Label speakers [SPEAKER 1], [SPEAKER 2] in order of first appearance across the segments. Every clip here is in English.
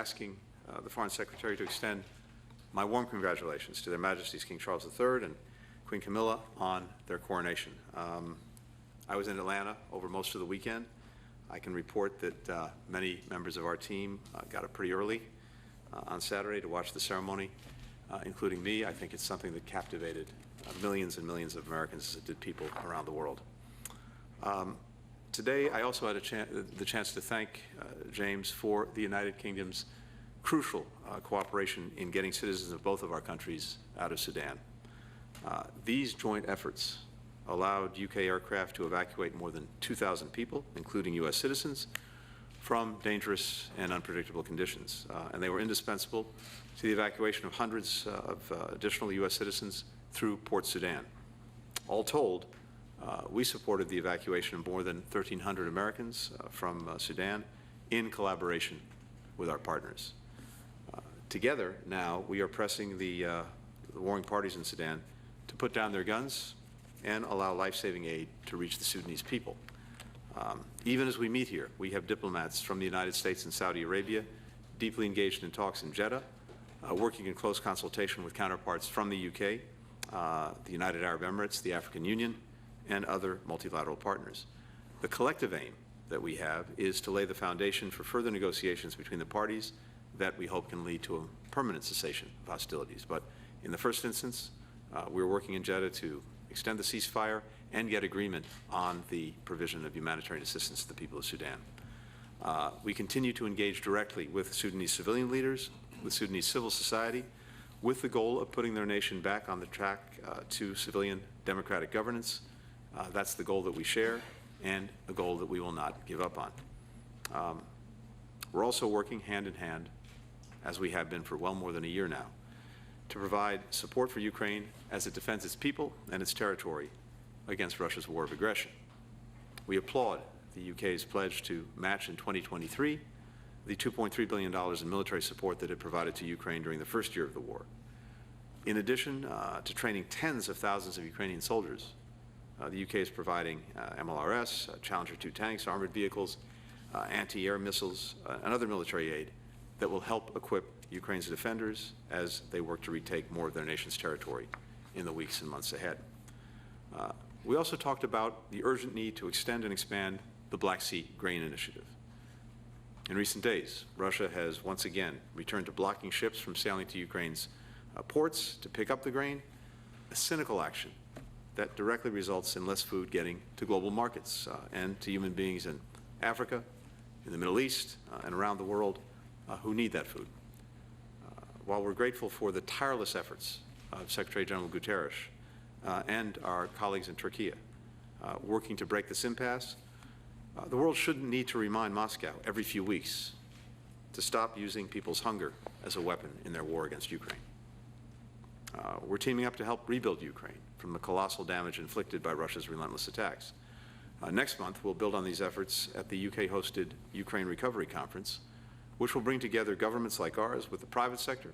[SPEAKER 1] asking the Foreign Secretary to extend my warm congratulations to Their Majesties King Charles III and Queen Camilla on their coronation. I was in Atlanta over most of the weekend. I can report that many members of our team got up pretty early on Saturday to watch the ceremony, including me. I think it's something that captivated millions and millions of Americans, as it did people around the world. Today, I also had the chance to thank James for the United Kingdom's crucial cooperation in getting citizens of both of our countries out of Sudan. These joint efforts allowed UK aircraft to evacuate more than 2,000 people, including US citizens, from dangerous and unpredictable conditions. And they were indispensable to the evacuation of hundreds of additional US citizens through Port Sudan. All told, we supported the evacuation of more than 1,300 Americans from Sudan in collaboration with our partners. Together, now, we are pressing the warring parties in Sudan to put down their guns and allow life-saving aid to reach the Sudanese people. Even as we meet here, we have diplomats from the United States and Saudi Arabia deeply engaged in talks in Jeddah, working in close consultation with counterparts from the UK, the United Arab Emirates, the African Union, and other multilateral partners. The collective aim that we have is to lay the foundation for further negotiations between the parties that we hope can lead to a permanent cessation of hostilities. But in the first instance, we're working in Jeddah to extend the ceasefire and get agreement on the provision of humanitarian assistance to the people of Sudan. We continue to engage directly with Sudanese civilian leaders, with Sudanese civil society, with the goal of putting their nation back on the track to civilian democratic governance. That's the goal that we share and a goal that we will not give up on. We're also working hand in hand, as we have been for well more than a year now, to provide support for Ukraine as it defends its people and its territory against Russia's war of aggression. We applaud the UK's pledge to match in 2023 the $2.3 billion in military support that it provided to Ukraine during the first year of the war. In addition to training tens of thousands of Ukrainian soldiers, the UK is providing MLRS, Challenger 2 tanks, armored vehicles, anti-air missiles, and other military aid that will help equip Ukraine's defenders as they work to retake more of their nation's territory in the weeks and months ahead. We also talked about the urgent need to extend and expand the Black Sea Grain Initiative. In recent days, Russia has once again returned to blocking ships from sailing to Ukraine's ports to pick up the grain, a cynical action that directly results in less food getting to global markets and to human beings in Africa, in the Middle East, and around the world who need that food. While we're grateful for the tireless efforts of Secretary General Guterres and our colleagues in Turkey working to break this impasse, the world shouldn't need to remind Moscow every few weeks to stop using people's hunger as a weapon in their war against Ukraine. We're teaming up to help rebuild Ukraine from the colossal damage inflicted by Russia's relentless attacks. Next month, we'll build on these efforts at the UK-hosted Ukraine Recovery Conference, which will bring together governments like ours with the private sector,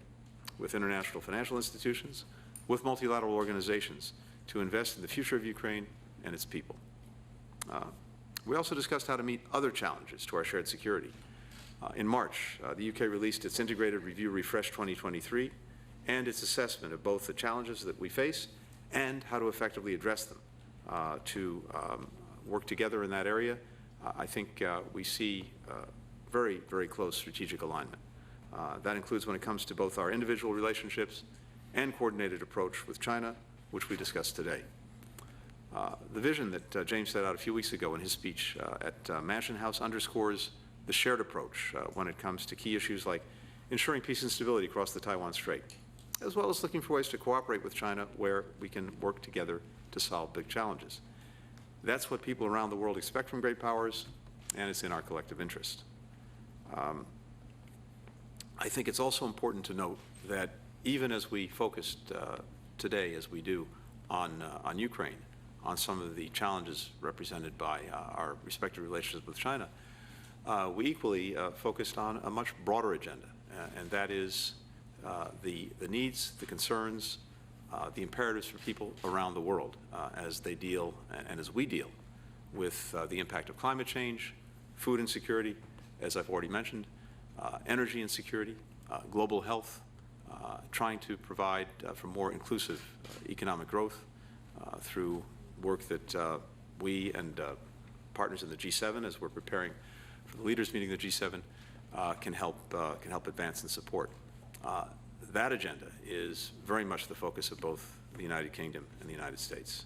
[SPEAKER 1] with international financial institutions, with multilateral organizations to invest in the future of Ukraine and its people. We also discussed how to meet other challenges to our shared security. In March, the UK released its Integrated Review Refresh 2023 and its assessment of both the challenges that we face and how to effectively address them. To work together in that area, I think we see very, very close strategic alignment. That includes when it comes to both our individual relationships and coordinated approach with China, which we discussed today. The vision that James set out a few weeks ago in his speech at Mansion House underscores the shared approach when it comes to key issues like ensuring peace and stability across the Taiwan Strait, as well as looking for ways to cooperate with China where we can work together to solve big challenges. That's what people around the world expect from great powers, and it's in our collective interest. I think it's also important to note that even as we focused today, as we do, on Ukraine, on some of the challenges represented by our respective relationships with China, we equally focused on a much broader agenda, and that is the needs, the concerns, the imperatives for people around the world as they deal and as we deal with the impact of climate change, food insecurity, as I've already mentioned, energy and security, global health, trying to provide for more inclusive economic growth through work that we and partners in the G7, as we're preparing for the leaders meeting of the G7, can help advance and support. That agenda is very much the focus of both the United Kingdom and the United States.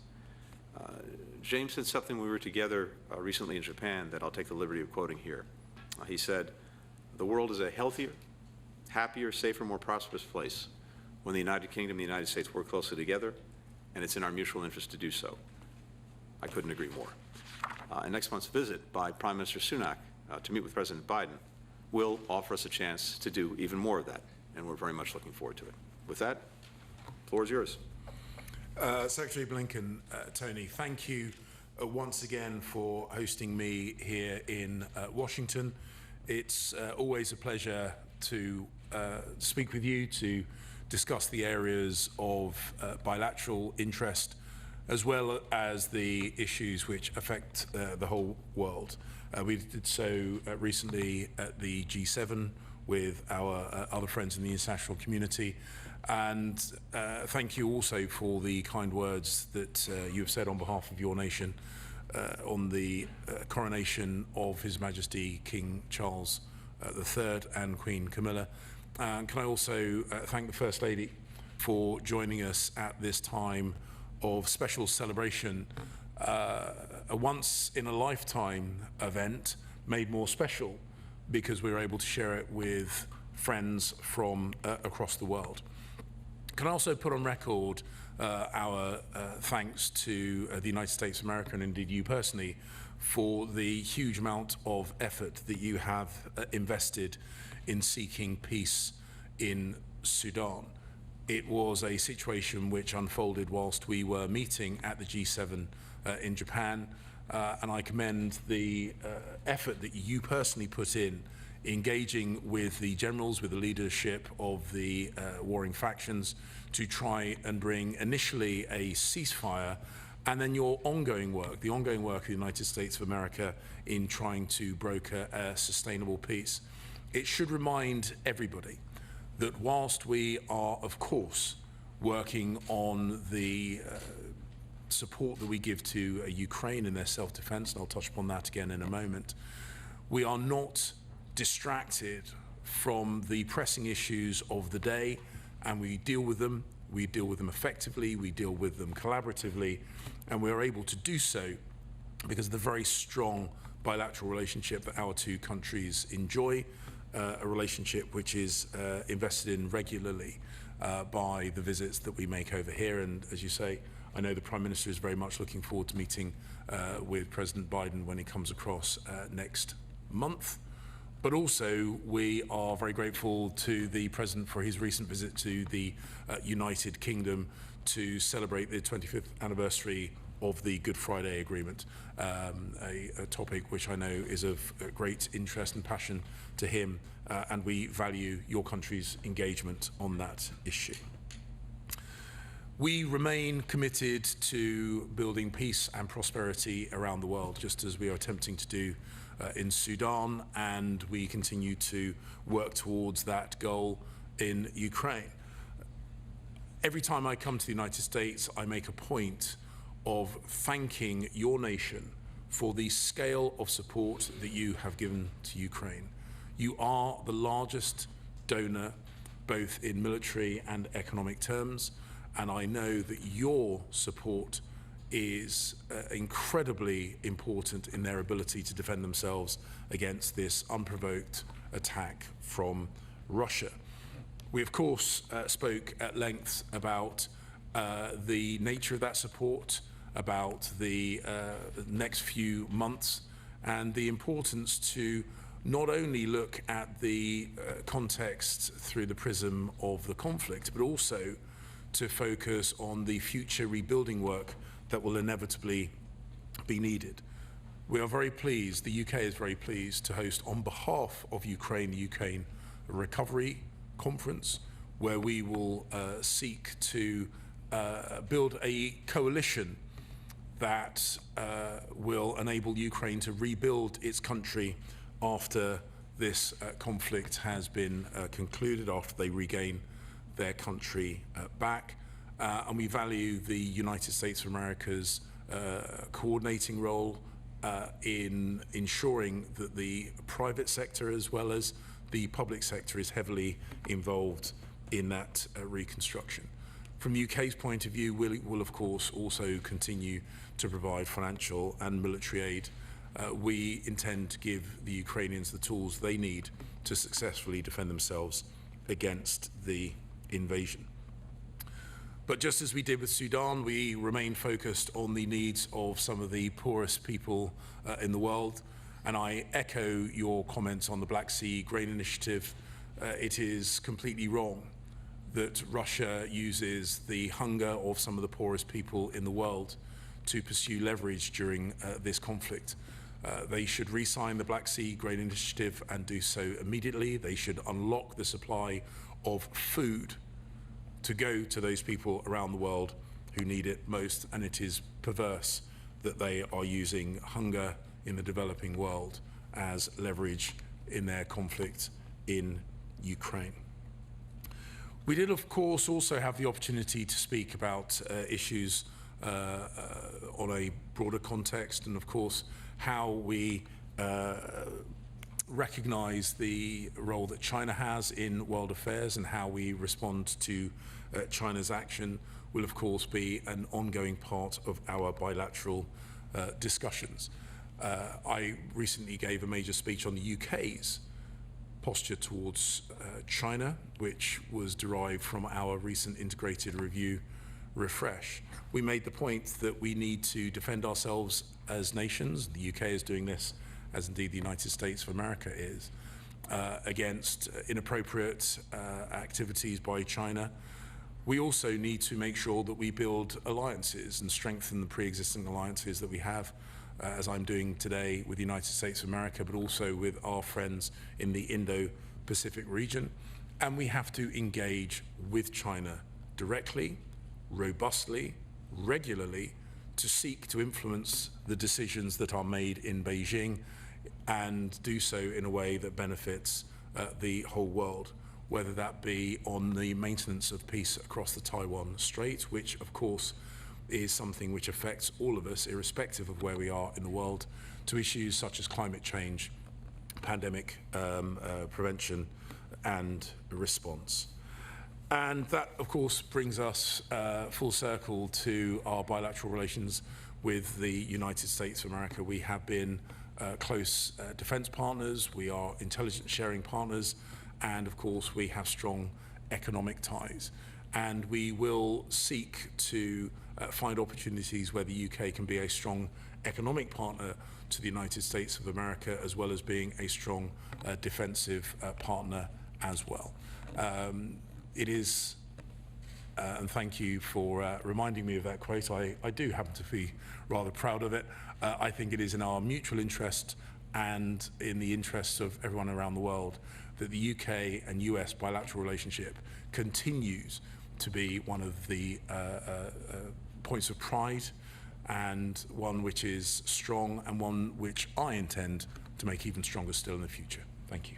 [SPEAKER 1] James said something when we were together recently in Japan that I'll take the liberty of quoting here. He said, "The world is a healthier, happier, safer, more prosperous place when the United Kingdom and the United States work closely together, and it's in our mutual interest to do so." I couldn't agree more. And next month's visit by Prime Minister Sunak to meet with President Biden will offer us a chance to do even more of that, and we're very much looking forward to it. With that, the floor is yours.
[SPEAKER 2] Secretary Blinken, Tony, thank you once again for hosting me here in Washington. It's always a pleasure to speak with you, to discuss the areas of bilateral interest, as well as the issues which affect the whole world. We did so recently at the G7 with our other friends in the international community. And thank you also for the kind words that you have said on behalf of your nation on the coronation of His Majesty King Charles III and Queen Camilla. And can I also thank the First Lady for joining us at this time of special celebration, a once-in-a-lifetime event made more special because we were able to share it with friends from across the world. Can I also put on record our thanks to the United States of America, and indeed you personally, for the huge amount of effort that you have invested in seeking peace in Sudan. It was a situation which unfolded whilst we were meeting at the G7 in Japan, and I commend the effort that you personally put in engaging with the generals, with the leadership of the warring factions to try and bring initially a ceasefire, and then your ongoing work, the ongoing work of the United States of America in trying to broker a sustainable peace. It should remind everybody that whilst we are, of course, working on the support that we give to Ukraine in their self-defense, and I'll touch upon that again in a moment, we are not distracted from the pressing issues of the day, and we deal with them effectively, we deal with them collaboratively, and we are able to do so because of the very strong bilateral relationship that our two countries enjoy, a relationship which is invested in regularly by the visits that we make over here. And as you say, I know the Prime Minister is very much looking forward to meeting with President Biden when he comes across next month. But also, we are very grateful to the President for his recent visit to the United Kingdom to celebrate the 25th anniversary of the Good Friday Agreement, a topic which I know is of great interest and passion to him, and we value your country's engagement on that issue. We remain committed to building peace and prosperity around the world, just as we are attempting to do in Sudan, and we continue to work towards that goal in Ukraine. Every time I come to the United States, I make a point of thanking your nation for the scale of support that you have given to Ukraine. You are the largest donor, both in military and economic terms, and I know that your support is incredibly important in their ability to defend themselves against this unprovoked attack from Russia. We, of course, spoke at length about the nature of that support, about the next few months, and the importance to not only look at the context through the prism of the conflict, but also to focus on the future rebuilding work that will inevitably be needed. We are very pleased, the UK is very pleased to host on behalf of Ukraine, the Ukraine Recovery Conference, where we will seek to build a coalition that will enable Ukraine to rebuild its country after this conflict has been concluded, after they regain their country back. And we value the United States of America's coordinating role in ensuring that the private sector as well as the public sector is heavily involved in that reconstruction. From the UK's point of view, we'll of course also continue to provide financial and military aid. We intend to give the Ukrainians the tools they need to successfully defend themselves against the invasion. But just as we did with Sudan, we remain focused on the needs of some of the poorest people in the world. And I echo your comments on the Black Sea Grain Initiative. It is completely wrong that Russia uses the hunger of some of the poorest people in the world to pursue leverage during this conflict. They should re-sign the Black Sea Grain Initiative and do so immediately. They should unlock the supply of food to go to those people around the world who need it most, and it is perverse that they are using hunger in the developing world as leverage in their conflict in Ukraine. We did, of course, also have the opportunity to speak about issues on a broader context, and of course how we recognize the role that China has in world affairs, and how we respond to China's action will of course be an ongoing part of our bilateral discussions. I recently gave a major speech on the UK's posture towards China, which was derived from our recent integrated review refresh. We made the point that we need to defend ourselves as nations. The UK is doing this, as indeed the United States of America is, against inappropriate activities by China. We also need to make sure that we build alliances and strengthen the pre-existing alliances that we have, as I'm doing today with the United States of America, but also with our friends in the Indo-Pacific region. And we have to engage with China directly, robustly, regularly, to seek to influence the decisions that are made in Beijing and do so in a way that benefits the whole world, whether that be on the maintenance of peace across the Taiwan Strait, which of course is something which affects all of us, irrespective of where we are in the world, to issues such as climate change, pandemic prevention and response. And that, of course, brings us full circle to our bilateral relations with the United States of America. We have been close defense partners, we are intelligence sharing partners, and of course we have strong economic ties. And we will seek to find opportunities where the UK can be a strong economic partner to the United States of America, as well as being a strong defensive partner as well. It is, and thank you for reminding me of that quote, I do happen to be rather proud of it. I think it is in our mutual interest and in the interests of everyone around the world that the UK and US bilateral relationship continues to be one of the points of pride, and one which is strong, and one which I intend to make even stronger still in the future. Thank you.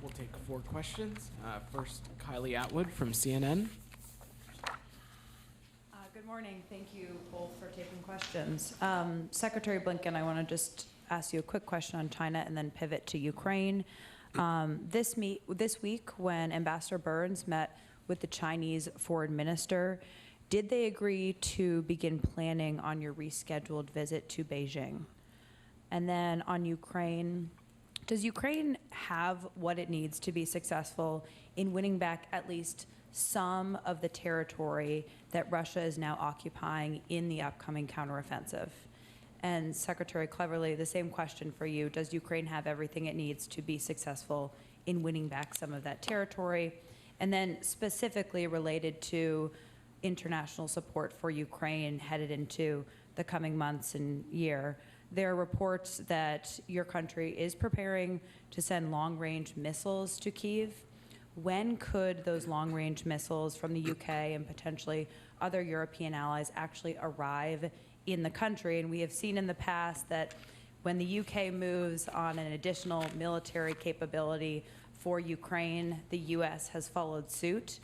[SPEAKER 3] We'll take 4 questions. First, Kylie Atwood from CNN.
[SPEAKER 4] Good morning. Thank you both for taking questions. Secretary Blinken, I want to just ask you a quick question on China and then pivot to Ukraine. This week, when Ambassador Burns met with the Chinese foreign minister, did they agree to begin planning on your rescheduled visit to Beijing? And then on Ukraine, does Ukraine have what it needs to be successful in winning back at least some of the territory that Russia is now occupying in the upcoming counteroffensive? And Secretary Cleverly, the same question for you. Does Ukraine have everything it needs to be successful in winning back some of that territory? And then specifically related to international support for Ukraine headed into the coming months and year, there are reports that your country is preparing to send long-range missiles to Kyiv. When could those long-range missiles from the UK and potentially other European allies actually arrive in the country? And we have seen in the past that when the UK moves on an additional military capability for Ukraine, the US has followed suit.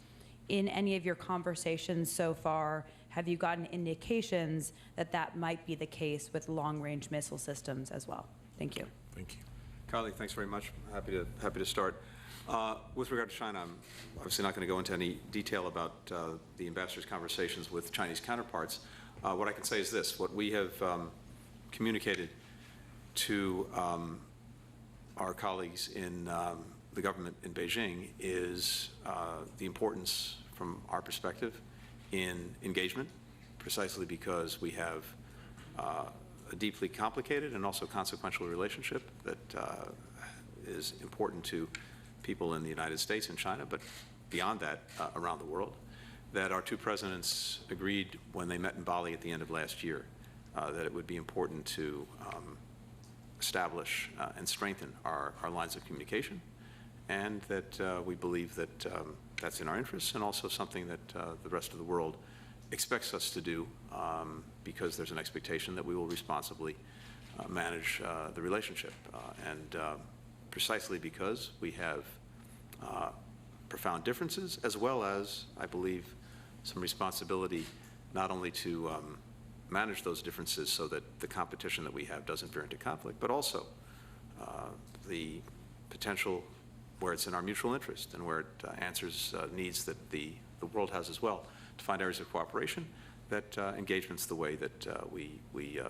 [SPEAKER 4] In any of your conversations so far, have you gotten indications that that might be the case with long-range missile systems as well? Thank you.
[SPEAKER 2] Thank you.
[SPEAKER 1] Kylie, thanks very much. Happy to start. With regard to China, I'm obviously not going to go into any detail about the ambassador's conversations with Chinese counterparts. What I can say is this: what we have communicated to our colleagues in the government in Beijing is the importance, from our perspective, in engagement, precisely because we have a deeply complicated and also consequential relationship that is important to people in the United States and China, but beyond that, around the world, that our two presidents agreed when they met in Bali at the end of last year that it would be important to establish and strengthen our lines of communication, and that we believe that that's in our interests and also something that the rest of the world expects us to do, because there's an expectation that we will responsibly manage the relationship. And precisely because we have profound differences, as well as, I believe, some responsibility not only to manage those differences so that the competition that we have doesn't veer into conflict, but also the potential where it's in our mutual interest and where it answers needs that the world has as well, to find areas of cooperation that engagement's the way that we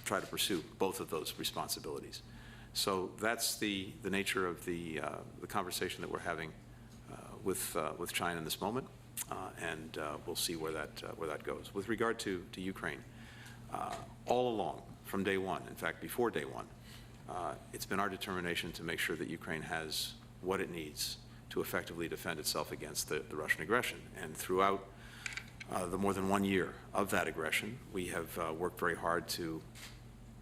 [SPEAKER 1] try to pursue both of those responsibilities. So that's the nature of the conversation that we're having with China in this moment, and we'll see where that goes. With regard to Ukraine, all along, from day one, in fact, before day one, it's been our determination to make sure that Ukraine has what it needs to effectively defend itself against the Russian aggression. And throughout the more than 1 year of that aggression, we have worked very hard to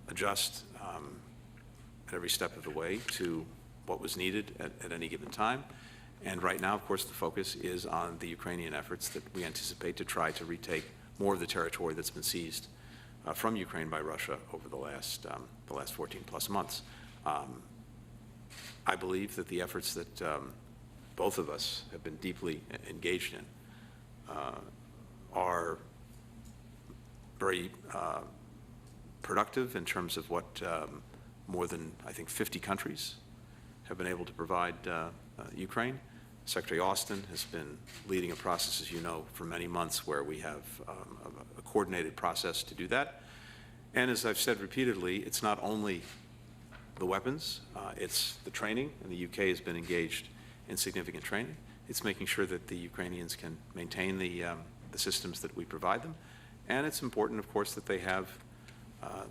[SPEAKER 1] adjust at every step of the way to what was needed at any given time. And right now, of course, the focus is on the Ukrainian efforts that we anticipate to try to retake more of the territory that's been seized from Ukraine by Russia over the last 14 plus months. I believe that the efforts that both of us have been deeply engaged in are very productive in terms of what more than, I think, 50 countries have been able to provide Ukraine. Secretary Austin has been leading a process, as you know, for many months where we have a coordinated process to do that. And as I've said repeatedly, it's not only the weapons, it's the training, and the UK has been engaged in significant training. It's making sure that the Ukrainians can maintain the systems that we provide them. And it's important, of course, that they have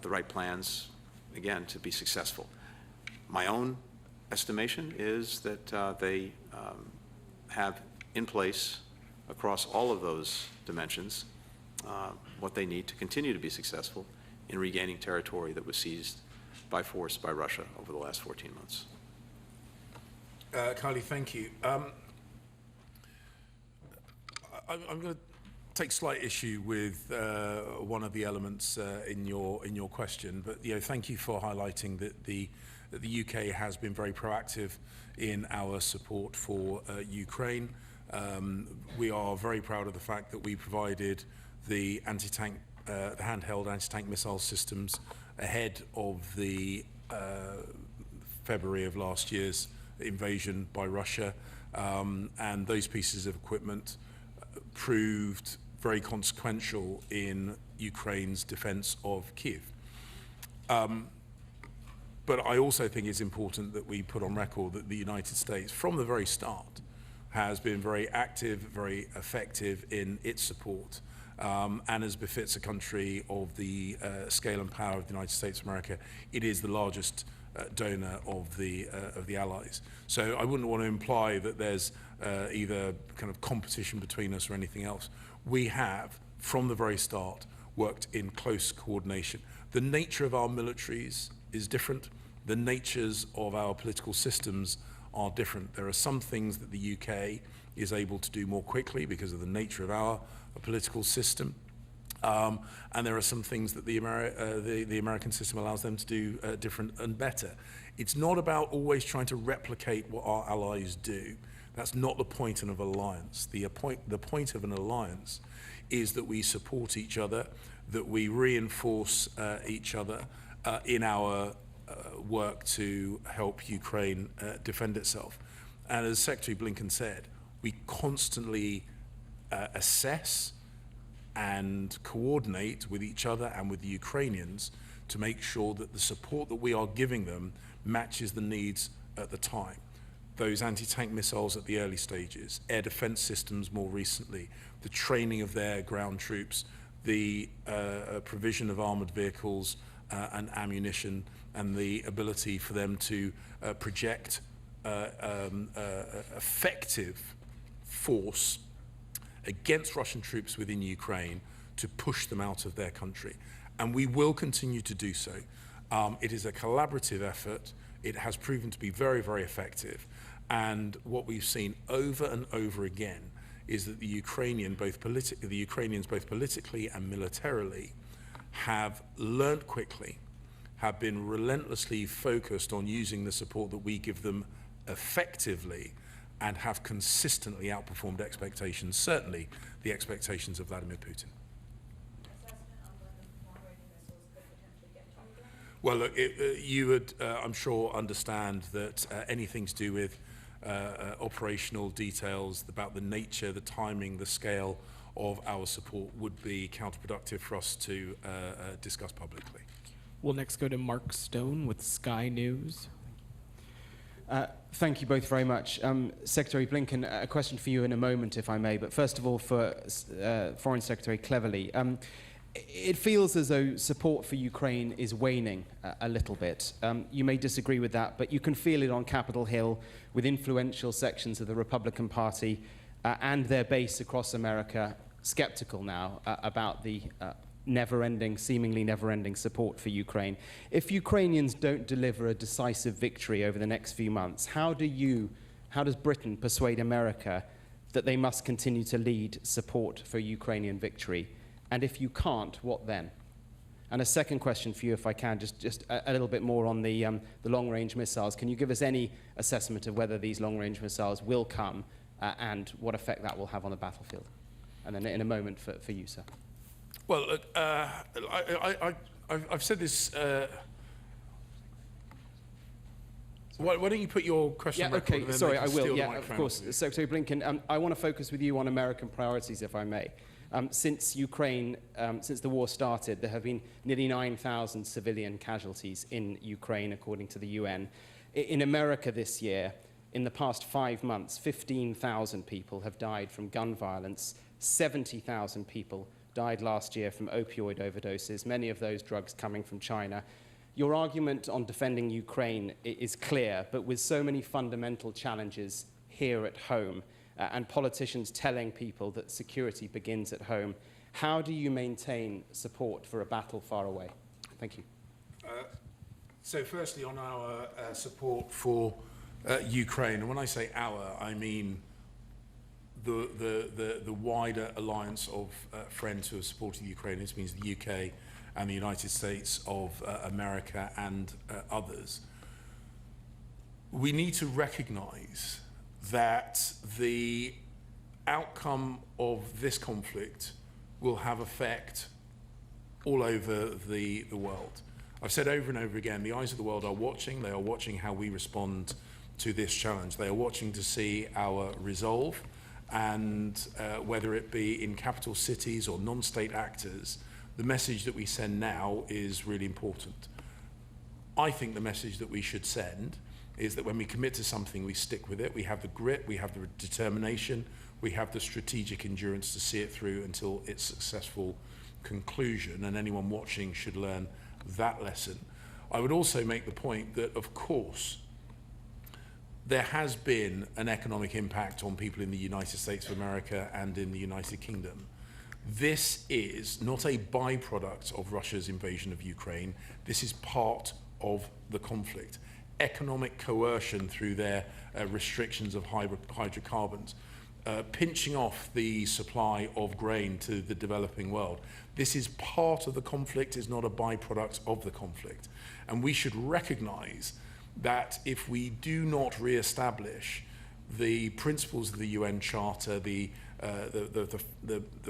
[SPEAKER 1] the right plans, again, to be successful. My own estimation is that they have in place, across all of those dimensions, what they need to continue to be successful in regaining territory that was seized by force by Russia over the last 14 months.
[SPEAKER 2] Kylie, thank you. I'm going to take slight issue with one of the elements in your question, but thank you for highlighting that the UK has been very proactive in our support for Ukraine. We are very proud of the fact that we provided the anti-tank, the handheld anti-tank missile systems ahead of the February of last year's invasion by Russia, and those pieces of equipment proved very consequential in Ukraine's defense of Kyiv. But I also think it's important that we put on record that the United States, from the very start, has been very active, very effective in its support, and as befits a country of the scale and power of the United States of America, it is the largest donor of the allies. So I wouldn't want to imply that there's either kind of competition between us or anything else. We have, from the very start, worked in close coordination. The nature of our militaries is different. The natures of our political systems are different. There are some things that the UK is able to do more quickly because of the nature of our political system. And there are some things that the American system allows them to do different and better. It's not about always trying to replicate what our allies do. That's not the point of an alliance. The point of an alliance is that we support each other, that we reinforce each other in our work to help Ukraine defend itself. And as Secretary Blinken said, we constantly assess and coordinate with each other and with the Ukrainians to make sure that the support that we are giving them matches the needs at the time. Those anti-tank missiles at the early stages, air defense systems more recently, the training of their ground troops, the provision of armored vehicles and ammunition, and the ability for them to project effective force against Russian troops within Ukraine to push them out of their country. And we will continue to do so. It is a collaborative effort. It has proven to be very, very effective. And what we've seen over and over again is that the Ukrainians, both politically and militarily, have learned quickly, have been relentlessly focused on using the support that we give them effectively, and have consistently outperformed expectations, certainly the expectations of Vladimir Putin. Well, look, you would, I'm sure, understand that anything to do with operational details about the nature, the timing, the scale of our support would be counterproductive for us to discuss publicly.
[SPEAKER 3] We'll next go to Mark Stone with Sky News.
[SPEAKER 5] Thank you both very much. Secretary Blinken, a question for you in a moment, if I may, but first of all for Foreign Secretary Cleverly. It feels as though support for Ukraine is waning a little bit. You may disagree with that, but you can feel it on Capitol Hill with influential sections of the Republican Party and their base across America skeptical now about the seemingly never-ending support for Ukraine. If Ukrainians don't deliver a decisive victory over the next few months, how does Britain persuade America that they must continue to lead support for Ukrainian victory? And if you can't, what then? And a second question for you, if I can, just a little bit more on the long-range missiles. Can you give us any assessment of whether these long-range missiles will come and what effect that will have on the battlefield? And then in a moment for you, sir.
[SPEAKER 2] Well, look, I've said this. Why don't you put your question on record?
[SPEAKER 5] Okay, sorry, I will. Yeah, of course. Secretary Blinken, I want to focus with you on American priorities, if I may. Since the war started, there have been nearly 9,000 civilian casualties in Ukraine, according to the UN. In America this year, in the past 5 months, 15,000 people have died from gun violence. 70,000 people died last year from opioid overdoses, many of those drugs coming from China. Your argument on defending Ukraine is clear, but with so many fundamental challenges here at home, and politicians telling people that security begins at home, how do you maintain support for a battle far away? Thank you.
[SPEAKER 2] So firstly, on our support for Ukraine, and when I say our, I mean the wider alliance of friends who are supporting Ukraine. This means the UK and the United States of America and others. We need to recognize that the outcome of this conflict will have effect all over the world. I've said over and over again, the eyes of the world are watching. They are watching how we respond to this challenge. They are watching to see our resolve, and whether it be in capital cities or non-state actors, the message that we send now is really important. I think the message that we should send is that when we commit to something, we stick with it. We have the grit, we have the determination, we have the strategic endurance to see it through until its successful conclusion, and anyone watching should learn that lesson. I would also make the point that, of course, there has been an economic impact on people in the United States of America and in the United Kingdom. This is not a byproduct of Russia's invasion of Ukraine. This is part of the conflict. Economic coercion through their restrictions of hydrocarbons. pinching off the supply of grain to the developing world. This is part of the conflict, it's not a byproduct of the conflict. And we should recognize that if we do not re-establish the principles of the UN Charter, the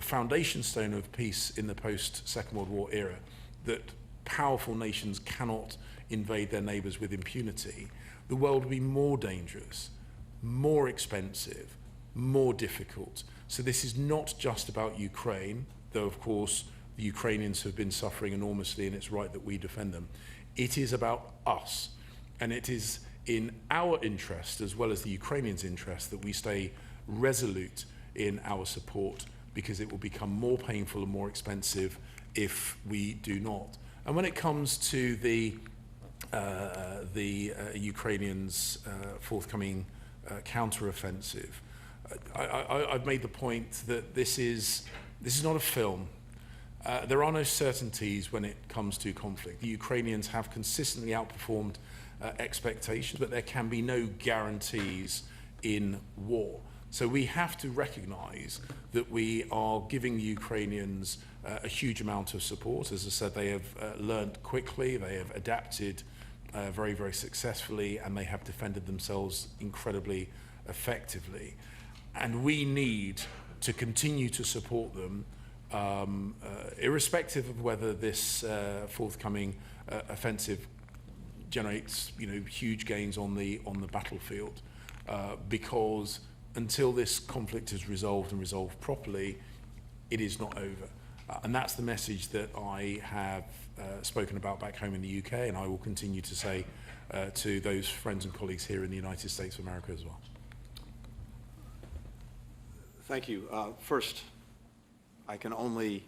[SPEAKER 2] foundation stone of peace in the post-Second World War era, that powerful nations cannot invade their neighbors with impunity, the world will be more dangerous, more expensive, more difficult. So this is not just about Ukraine, though of course the Ukrainians have been suffering enormously and it's right that we defend them. It is about us, and it is in our interest as well as the Ukrainians' interest that we stay resolute in our support, because it will become more painful and more expensive if we do not. And when it comes to the Ukrainians' forthcoming counteroffensive, I've made the point that this is not a film. There are no certainties when it comes to conflict. The Ukrainians have consistently outperformed expectations, but there can be no guarantees in war. So we have to recognize that we are giving the Ukrainians a huge amount of support. As I said, they have learned quickly, they have adapted very, very successfully, and they have defended themselves incredibly effectively. And we need to continue to support them, irrespective of whether this forthcoming offensive generates, huge gains on the battlefield, because until this conflict is resolved and resolved properly, it is not over. And that's the message that I have spoken about back home in the UK, and I will continue to say to those friends and colleagues here in the United States of America as well.
[SPEAKER 1] Thank you. First, I can only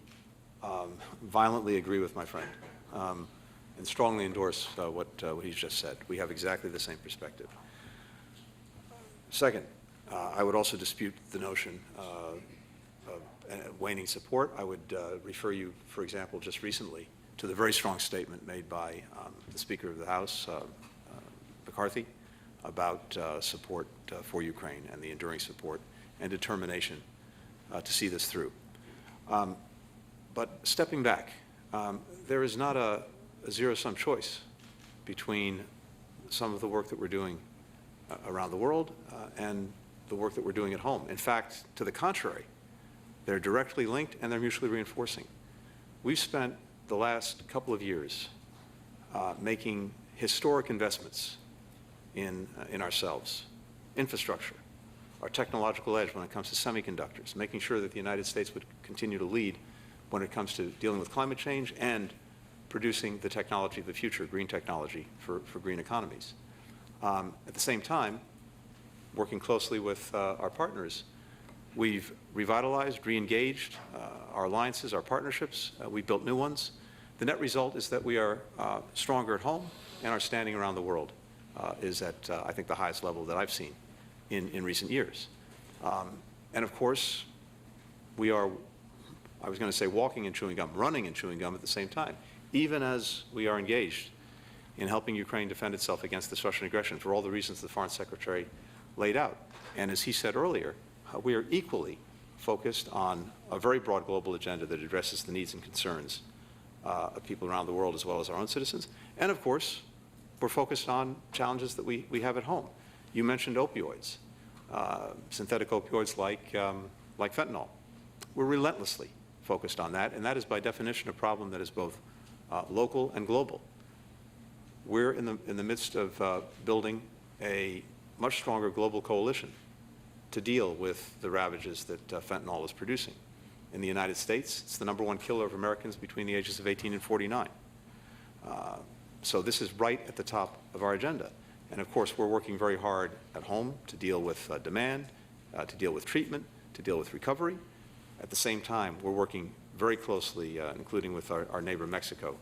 [SPEAKER 1] violently agree with my friend and strongly endorse what he's just said. We have exactly the same perspective. Second, I would also dispute the notion of waning support. I would refer you, for example, just recently to the very strong statement made by the Speaker of the House, McCarthy, about support for Ukraine and the enduring support and determination to see this through. But stepping back, there is not a zero-sum choice between some of the work that we're doing around the world and the work that we're doing at home. In fact, to the contrary, they're directly linked and they're mutually reinforcing. We've spent the last couple of years making historic investments in ourselves, infrastructure, our technological edge when it comes to semiconductors, making sure that the United States would continue to lead when it comes to dealing with climate change and producing the technology of the future, green technology for green economies. At the same time, working closely with our partners, we've revitalized, re-engaged our alliances, our partnerships. We built new ones. The net result is that we are stronger at home, and our standing around the world is at, I think, the highest level that I've seen in recent years. And of course, we are, I was going to say walking and chewing gum, running and chewing gum at the same time, even as we are engaged in helping Ukraine defend itself against this Russian aggression for all the reasons the Foreign Secretary laid out. And as he said earlier, we are equally focused on a very broad global agenda that addresses the needs and concerns of people around the world as well as our own citizens. And of course, we're focused on challenges that we have at home. You mentioned opioids, synthetic opioids like fentanyl. We're relentlessly focused on that, and that is by definition a problem that is both local and global. We're in the midst of building a much stronger global coalition to deal with the ravages that fentanyl is producing. In the United States, it's the #1 killer of Americans between the ages of 18 and 49. So this is right at the top of our agenda. And of course, we're working very hard at home to deal with demand, to deal with treatment, to deal with recovery. At the same time, we're working very closely, including with our neighbor Mexico,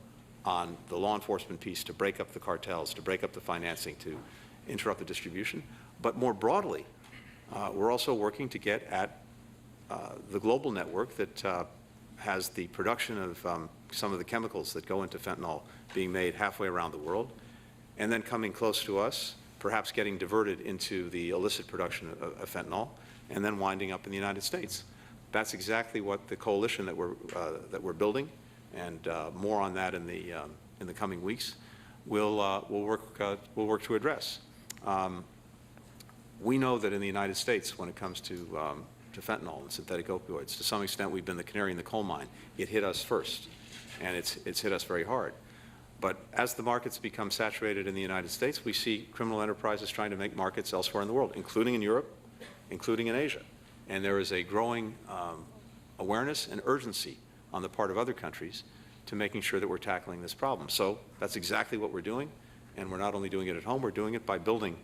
[SPEAKER 1] on the law enforcement piece to break up the cartels, to break up the financing, to interrupt the distribution. But more broadly, we're also working to get at the global network that has the production of some of the chemicals that go into fentanyl being made halfway around the world, and then coming close to us, perhaps getting diverted into the illicit production of fentanyl, and then winding up in the United States. That's exactly what the coalition that we're building, and more on that in the coming weeks, will work to address. We know that in the United States, when it comes to fentanyl and synthetic opioids, to some extent we've been the canary in the coal mine. It hit us first, and it's hit us very hard. But as the markets become saturated in the United States, we see criminal enterprises trying to make markets elsewhere in the world, including in Europe, including in Asia. And there is a growing awareness and urgency on the part of other countries to making sure that we're tackling this problem. So that's exactly what we're doing, and we're not only doing it at home, we're doing it by building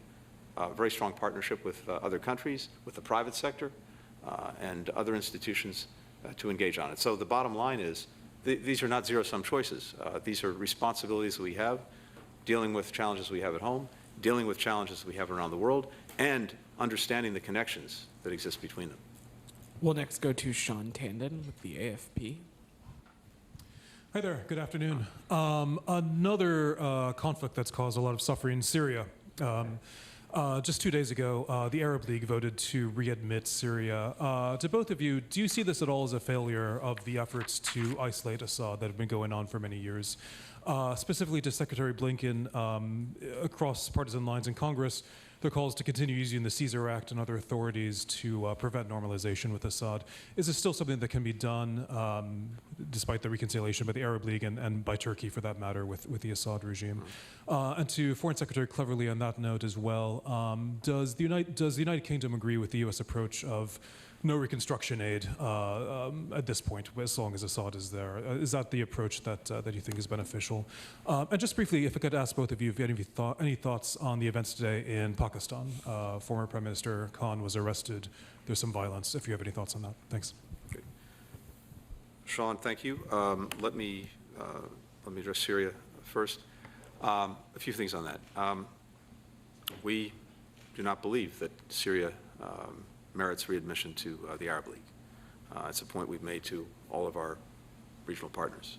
[SPEAKER 1] a very strong partnership with other countries, with the private sector, and other institutions to engage on it. So the bottom line is, these are not zero-sum choices. These are responsibilities that we have, dealing with challenges we have at home, dealing with challenges we have around the world, and understanding the connections that exist between them.
[SPEAKER 3] We'll next go to Sean Tandon with the AFP.
[SPEAKER 6] Hi there, good afternoon. Another conflict that's caused a lot of suffering in Syria. Just 2 days ago, the Arab League voted to readmit Syria. To both of you, do you see this at all as a failure of the efforts to isolate Assad that have been going on for many years? Specifically to Secretary Blinken, across partisan lines in Congress, there are calls to continue using the Caesar Act and other authorities to prevent normalization with Assad. Is this still something that can be done, despite the reconciliation by the Arab League and by Turkey, for that matter, with the Assad regime? And to Foreign Secretary Cleverly on that note as well, does the United Kingdom agree with the U.S. approach of no reconstruction aid at this point, as long as Assad is there? Is that the approach that you think is beneficial? And just briefly, if I could ask both of you if you had any thoughts on the events today in Pakistan. Former Prime Minister Khan was arrested. There's some violence. If you have any thoughts on that. Thanks.
[SPEAKER 1] Okay. Sean, thank you. Let me address Syria first. A few things on that. We do not believe that Syria merits readmission to the Arab League. It's a point we've made to all of our regional partners,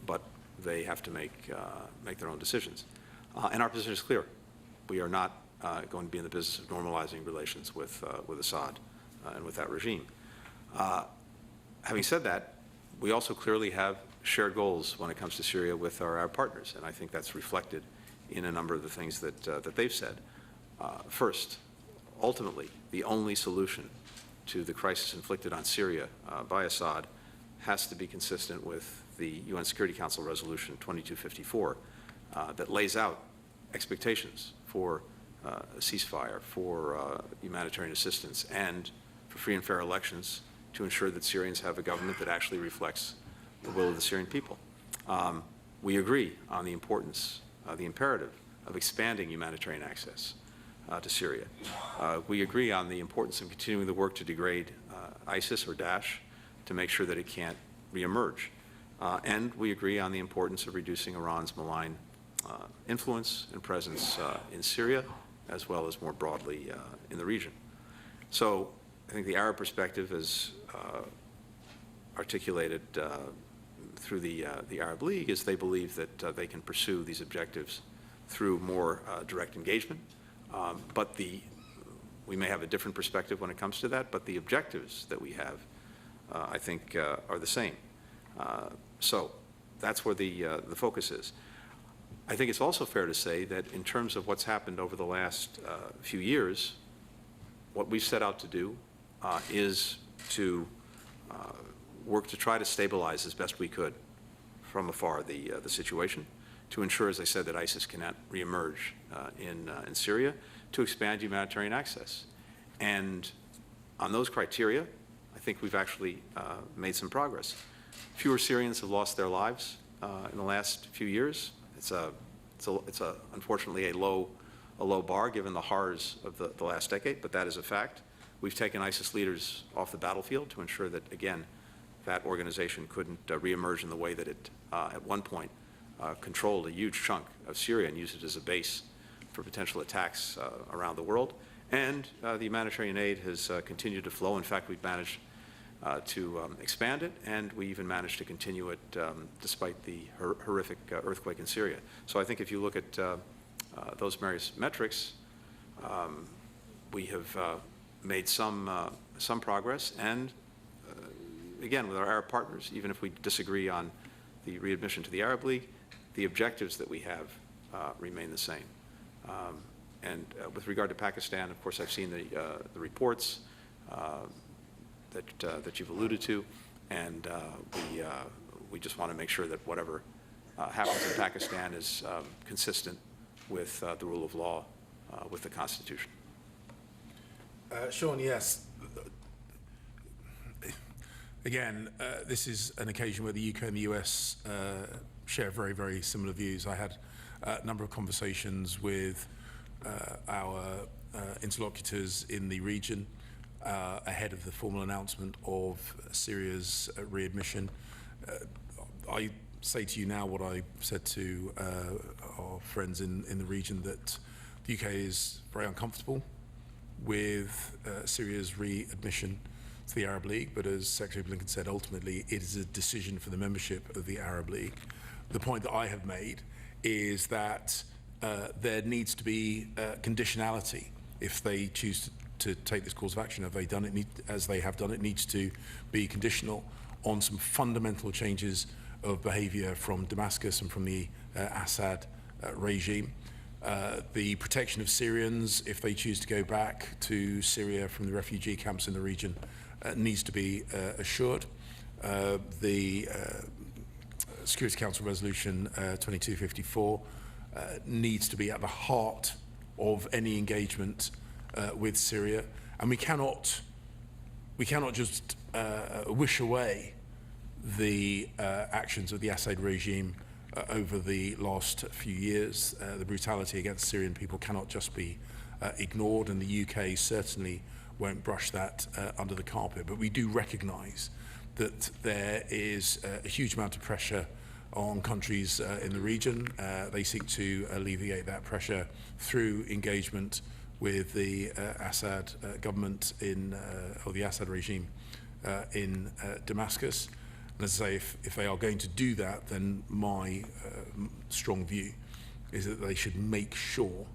[SPEAKER 1] but they have to make their own decisions. And our position is clear. We are not going to be in the business of normalizing relations with Assad and with that regime. Having said that, we also clearly have shared goals when it comes to Syria with our Arab partners, and I think that's reflected in a number of the things that they've said. First, ultimately, the only solution to the crisis inflicted on Syria by Assad has to be consistent with the UN Security Council Resolution 2254 that lays out expectations for a ceasefire, for humanitarian assistance, and for free and fair elections to ensure that Syrians have a government that actually reflects the will of the Syrian people. We agree on the importance, the imperative of expanding humanitarian access to Syria. We agree on the importance of continuing the work to degrade ISIS or Daesh to make sure that it can't reemerge. And we agree on the importance of reducing Iran's malign influence and presence in Syria, as well as more broadly in the region. So I think the Arab perspective is articulated through the Arab League is they believe that they can pursue these objectives through more direct engagement. But we may have a different perspective when it comes to that, but the objectives that we have, I think, are the same. So that's where the focus is. I think it's also fair to say that in terms of what's happened over the last few years, what we've set out to do is to work to try to stabilize as best we could from afar the situation, to ensure, as I said, that ISIS cannot reemerge in Syria, to expand humanitarian access. And on those criteria, I think we've actually made some progress. Fewer Syrians have lost their lives in the last few years. It's unfortunately a low bar given the horrors of the last decade, but that is a fact. We've taken ISIS leaders off the battlefield to ensure that, again, that organization couldn't reemerge in the way that it at one point controlled a huge chunk of Syria and used it as a base for potential attacks around the world. And the humanitarian aid has continued to flow. In fact, we've managed to expand it, and we even managed to continue it despite the horrific earthquake in Syria. So I think if you look at those various metrics, We have made some progress, and again, with our Arab partners, even if we disagree on the readmission to the Arab League, the objectives that we have remain the same. And with regard to Pakistan, of course, I've seen the reports that you've alluded to, and we just want to make sure that whatever happens in Pakistan is consistent with the rule of law, with the Constitution.
[SPEAKER 2] Sean, yes. Again, this is an occasion where the UK and the US share very, very similar views. I had a number of conversations with our interlocutors in the region ahead of the formal announcement of Syria's readmission. I say to you now what I said to our friends in the region, that the UK is very uncomfortable with Syria's readmission to the Arab League, but as Secretary Blinken said, ultimately it is a decision for the membership of the Arab League. The point that I have made is that there needs to be conditionality if they choose to take this course of action. Have they done it? As they have done, it needs to be conditional on some fundamental changes of behaviour from Damascus and from the Assad regime. The protection of Syrians, if they choose to go back to Syria from the refugee camps in the region, needs to be assured. The Security Council Resolution 2254 needs to be at the heart of any engagement with Syria, and we cannot just wish away the actions of the Assad regime over the last few years. The brutality against Syrian people cannot just be ignored, and the UK certainly won't brush that under the carpet. But we do recognise that there is a huge amount of pressure on countries in the region. They seek to alleviate that pressure through engagement with the Assad government or the Assad regime in Damascus. And as I say, if they are going to do that, then my strong view is that they should make sure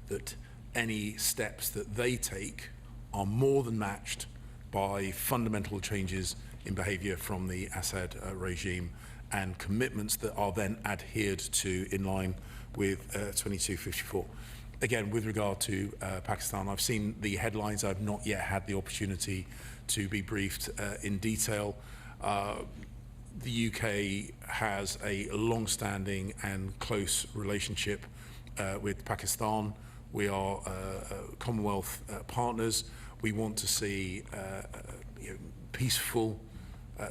[SPEAKER 2] that any steps that they take are more than matched by fundamental changes in behaviour from the Assad regime, and commitments that are then adhered to in line with 2254. Again, with regard to Pakistan, I've seen the headlines. I've not yet had the opportunity to be briefed in detail. The UK has a long-standing and close relationship with Pakistan. We are Commonwealth partners. We want to see peaceful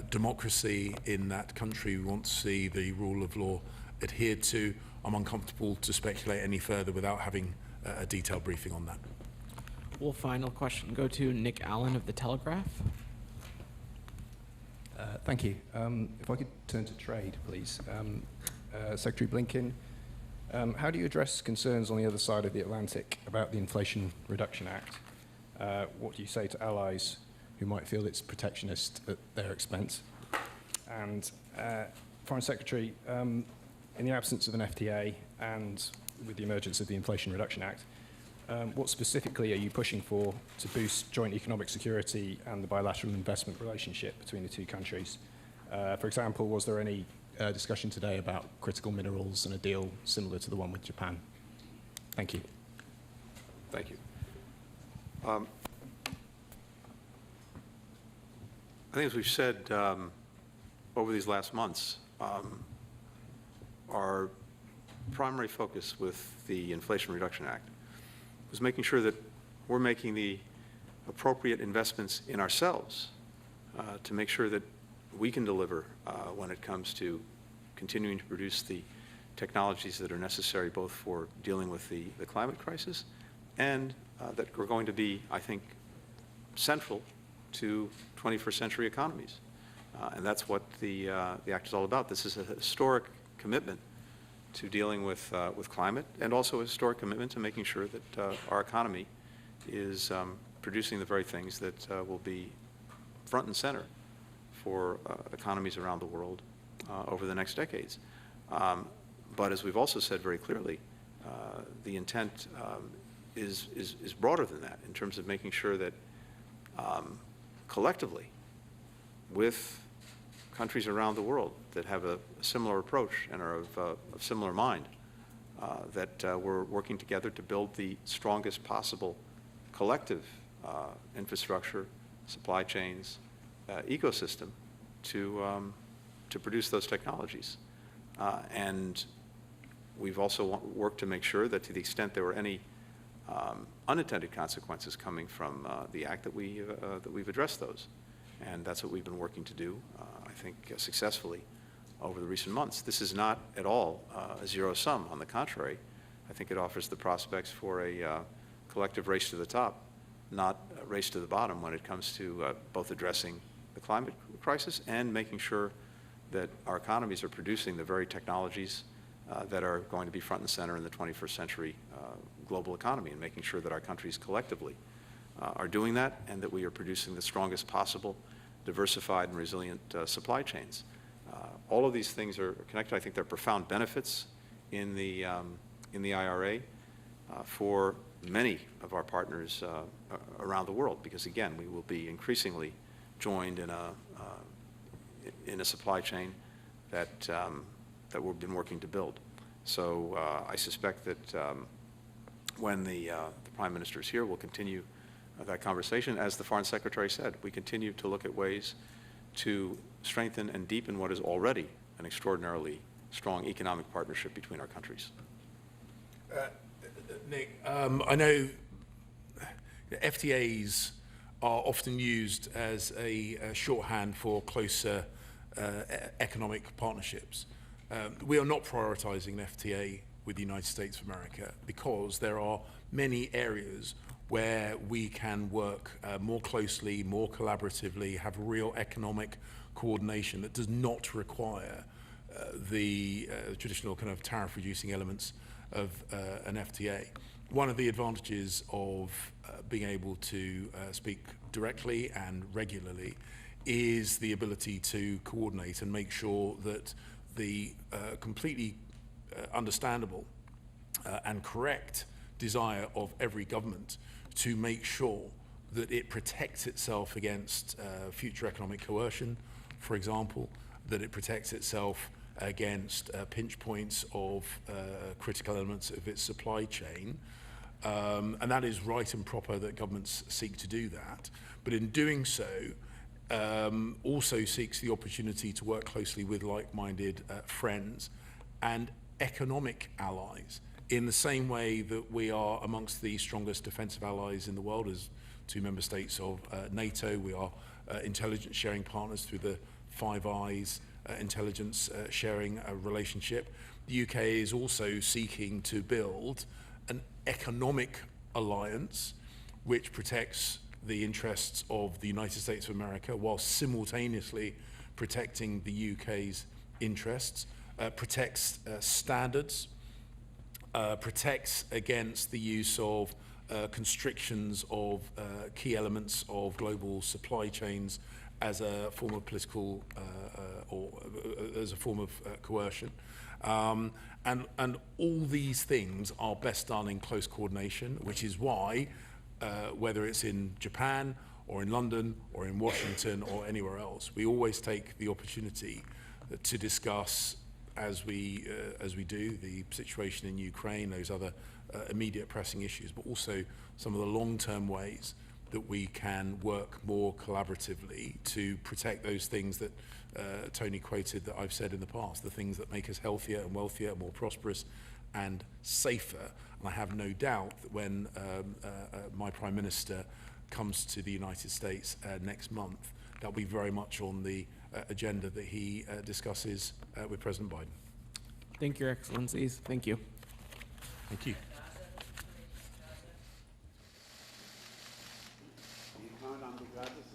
[SPEAKER 2] democracy in that country. We want to see the rule of law adhered to. I'm uncomfortable to speculate any further without having a detailed briefing on that.
[SPEAKER 3] We'll final question go to Nick Allen of The Telegraph.
[SPEAKER 7] Thank you. If I could turn to trade, please. Secretary Blinken, how do you address concerns on the other side of the Atlantic about the Inflation Reduction Act? What do you say to allies who might feel it's protectionist at their expense? And Foreign Secretary, in the absence of an FTA and with the emergence of the Inflation Reduction Act, what specifically are you pushing for to boost joint economic security and the bilateral investment relationship between the two countries? For example, was there any discussion today about critical minerals and a deal similar to the one with Japan? Thank you.
[SPEAKER 1] Thank you. I think as we've said over these last months, our primary focus with the Inflation Reduction Act was making sure that we're making the appropriate investments in ourselves to make sure that we can deliver when it comes to continuing to produce the technologies that are necessary both for dealing with the climate crisis and that we're going to be, I think, central to 21st century economies. And that's what the Act is all about. This is a historic commitment to dealing with climate, and also a historic commitment to making sure that our economy is producing the very things that will be front and center for economies around the world over the next decades. But as we've also said very clearly, the intent is broader than that in terms of making sure that collectively, with countries around the world that have a similar approach and are of similar mind, that we're working together to build the strongest possible collective infrastructure, supply chains, ecosystem to produce those technologies. And we've also worked to make sure that to the extent there were any unintended consequences coming from the act, that we've addressed those. And that's what we've been working to do, I think, successfully over the recent months. This is not at all a zero sum. On the contrary, I think it offers the prospects for a collective race to the top, not a race to the bottom when it comes to both addressing the climate crisis and making sure that our economies are producing the very technologies that are going to be front and center in the 21st century global economy, and making sure that our countries collectively are doing that, and that we are producing the strongest possible diversified and resilient supply chains. All of these things are connected. I think there are profound benefits in the IRA for many of our partners around the world, because again, we will be increasingly joined in a supply chain that we've been working to build. So I suspect that when the Prime Minister is here, we'll continue that conversation. As the Foreign Secretary said, we continue to look at ways to strengthen and deepen what is already an extraordinarily strong economic partnership between our countries.
[SPEAKER 2] Nick, I know FTAs are often used as a shorthand for closer economic partnerships. We are not prioritizing an FTA with the United States of America because there are many areas where we can work more closely, more collaboratively, have real economic coordination that does not require the traditional kind of tariff-reducing elements of an FTA. One of the advantages of being able to speak directly and regularly is the ability to coordinate and make sure that the completely understandable and correct desire of every government to make sure that it protects itself against future economic coercion, for example, that it protects itself against pinch points of critical elements of its supply chain. And that is right and proper that governments seek to do that. But in doing so, also seeks the opportunity to work closely with like-minded friends and economic allies, in the same way that we are amongst the strongest defensive allies in the world as two member states of NATO. We are intelligence sharing partners through the Five Eyes intelligence sharing relationship. The UK is also seeking to build an economic alliance which protects the interests of the United States of America while simultaneously protecting the UK's interests, protects standards, protects against the use of constrictions of key elements of global supply chains as a form of political or as a form of coercion. And all these things are best done in close coordination, which is why, whether it's in Japan or in London or in Washington or anywhere else, we always take the opportunity to discuss, as we do, the situation in Ukraine, those other immediate pressing issues, but also some of the long-term ways that we can work more collaboratively to protect those things that Tony quoted that I've said in the past, the things that make us healthier and wealthier, more prosperous and safer. And I have no doubt that when my Prime Minister comes to the United States next month, that'll be very much on the agenda that he discusses with President Biden.
[SPEAKER 3] Thank you, Your Excellencies. Thank you.
[SPEAKER 2] Thank you.
[SPEAKER 8] You count on the gratis